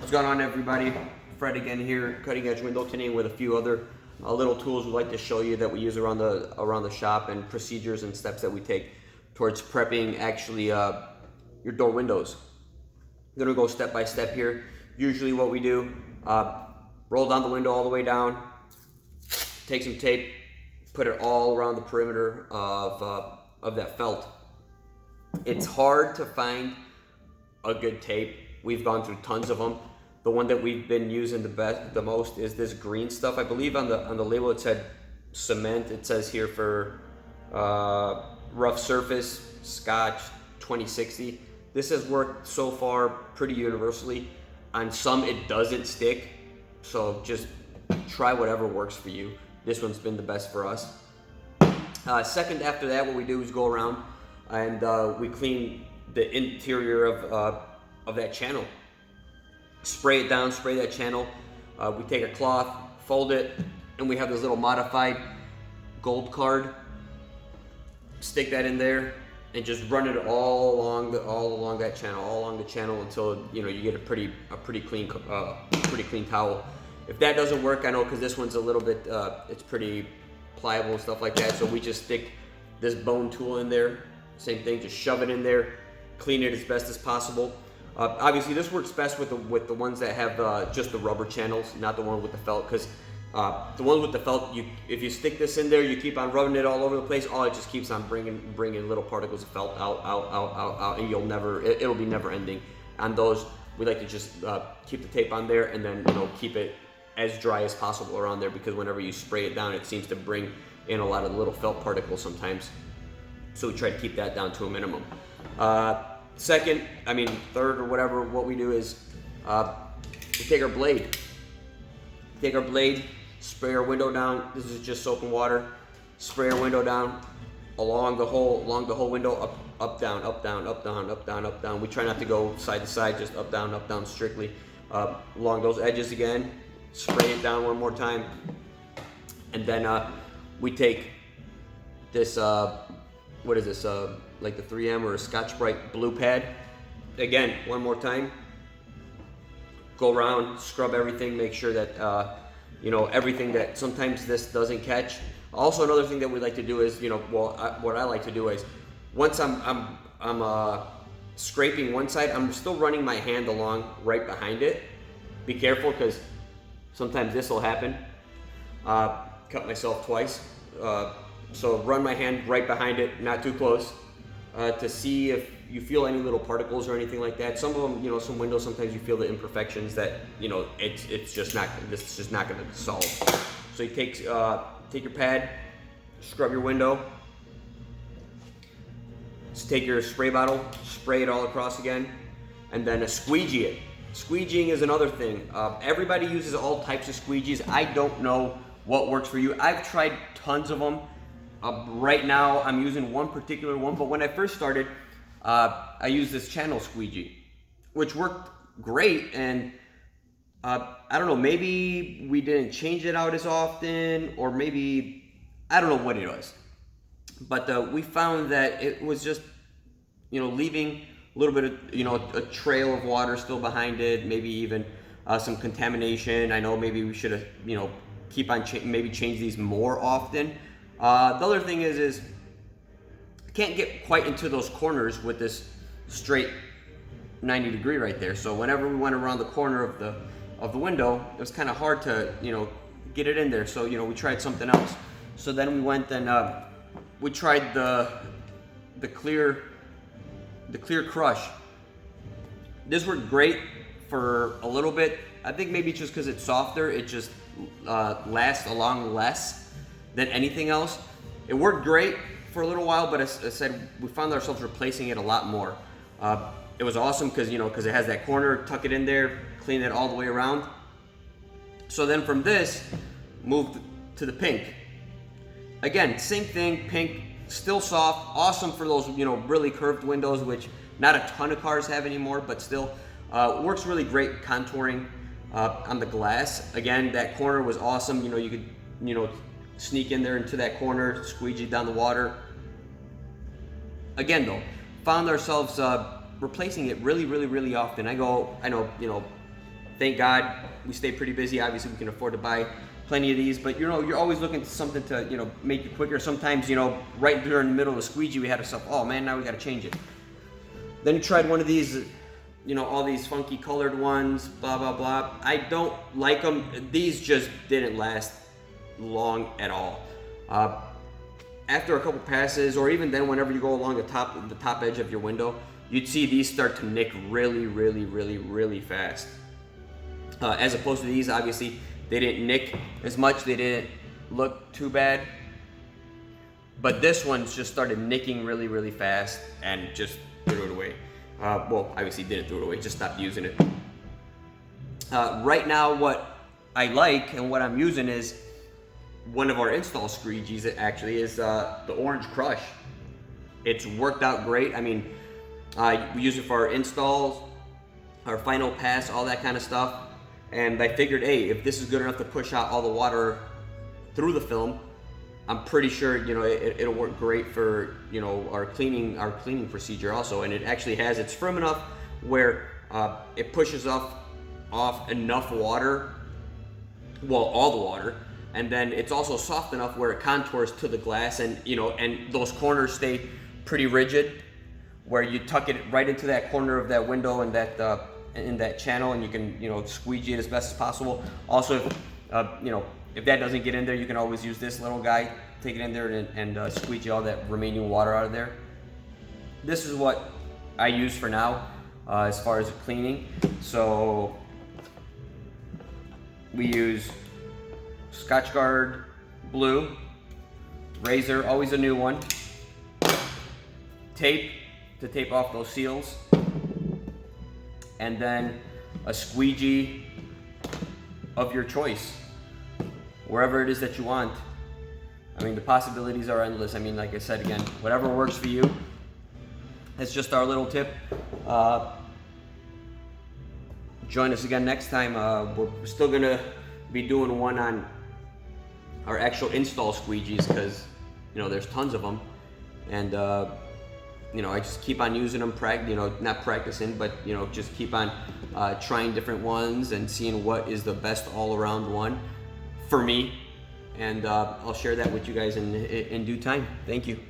What's going on, everybody? Fred again here, Cutting Edge Window Tinting with a few other little tools we'd like to show you that we use around the shop, and procedures and steps that we take towards prepping actually your door windows. I'm gonna go step by step here. Usually what we do, roll down the window all the way down, take some tape, put it all around the perimeter of that felt. It's hard to find a good tape. We've gone through tons of them. The one that we've been using the most is this green stuff. I believe on the label it said cement. It says here for rough surface Scotch 2060. This has worked so far pretty universally. On some it doesn't stick, so just try whatever works for you. This one's been the best for us. Second, after that, what we do is go around and we clean the interior of that channel. Spray it down, spray that channel. We take a cloth, fold it, and we have this little modified gold card. Stick that in there and just run it all along that channel, all along the channel until you get a pretty clean towel. If that doesn't work, I know, because this one's a little bit it's pretty pliable and stuff like that, so we just stick this bone tool in there. Same thing, just shove it in there, clean it as best as possible. Obviously, this works best with the ones that have just the rubber channels, not the one with the felt, because the one with the felt, if you stick this in there, you keep on rubbing it all over the place. All it just keeps on bringing little particles of felt out, and it'll be never ending. On those, we like to just keep the tape on there and then keep it as dry as possible around there, because whenever you spray it down, it seems to bring in a lot of the little felt particles sometimes. So we try to keep that down to a minimum. Third or whatever, what we do is we take our blade. Spray our window down. This is just soap and water. Spray our window down along the whole window, up, down, up, down, up, down, up, down, up, down. We try not to go side to side, just up, down, strictly. Along those edges again. Spray it down one more time. And then we take this, what is this, like the 3M or a Scotch-Brite blue pad. Again, one more time. Go around, scrub everything, make sure that everything that sometimes this doesn't catch. Also, another thing that we like to do is, what I like to do is, once I'm scraping one side, I'm still running my hand along right behind it. Be careful, because sometimes this will happen. Cut myself twice. So run my hand right behind it, not too close, to see if you feel any little particles or anything like that. Some of them, some windows, sometimes you feel the imperfections that, it's just not going to solve. So you take your pad, scrub your window, just take your spray bottle, spray it all across again, and then squeegee it. Squeegeeing is another thing. Everybody uses all types of squeegees. I don't know what works for you. I've tried tons of them. Right now, I'm using one particular one, but when I first started, I used this channel squeegee, which worked great, and I don't know, maybe we didn't change it out as often, or maybe, I don't know what it was, but we found that it was just, leaving a little bit of, a trail of water still behind it, maybe even some contamination. I know maybe we should have, keep on maybe change these more often. The other thing is I can't get quite into those corners with this straight 90 degree right there. So whenever we went around the corner of the window, it was kind of hard to get it in there. So we tried something else. So then we went and we tried the clear crush. This worked great for a little bit. I think maybe just because it's softer, it just lasts along less than anything else. It worked great for a little while, but as I said, we found ourselves replacing it a lot more. It was awesome because it has that corner, tuck it in there, clean it all the way around. So then from this, moved to the pink. Again, same thing, pink, still soft, awesome for those really curved windows, which not a ton of cars have anymore, but still works really great contouring on the glass. Again, that corner was awesome. You could sneak in there into that corner, squeegee down the water. Again though, found ourselves replacing it really often. I know, thank God we stay pretty busy. Obviously we can afford to buy plenty of these, but you're always looking to something to make it quicker. Sometimes right during the middle of the squeegee we had to stop. Oh man, now we got to change it. Then you tried one of these, all these funky colored ones, blah blah blah. I don't like them. These just didn't last long at all. After a couple passes, or even then, whenever you go along the top edge of your window, you'd see these start to nick really, really, really, really fast. As opposed to these, obviously, they didn't nick as much. They didn't look too bad. But this one's just started nicking really, really fast and just threw it away. Well, obviously didn't throw it away, just stopped using it. Right now, what I like and what I'm using is one of our install squeegees. It actually is the Orange Crush. It's worked out great. I mean, we use it for our installs, our final pass, all that kind of stuff. And I figured, hey, if this is good enough to push out all the water through the film, I'm pretty sure it'll work great for our cleaning procedure also. And it actually it's firm enough where it pushes off enough water, well, all the water, and then it's also soft enough where it contours to the glass, and and those corners stay pretty rigid, where you tuck it right into that corner of that window and that in that channel, and you can squeegee it as best as possible. Also, if that doesn't get in there, you can always use this little guy, take it in there and squeegee all that remaining water out of there. This is what I use for now as far as cleaning. So we use Scotchgard blue, razor, always a new one, tape to tape off those seals, and then a squeegee of your choice, wherever it is that you want. I mean, the possibilities are endless. I mean, like I said again, whatever works for you. It's just our little tip. Join us again next time. We're still gonna be doing one on our actual install squeegees, because there's tons of them, and I just keep on using them, not practicing, but just keep on trying different ones and seeing what is the best all-around one for me. And I'll share that with you guys in due time. Thank you.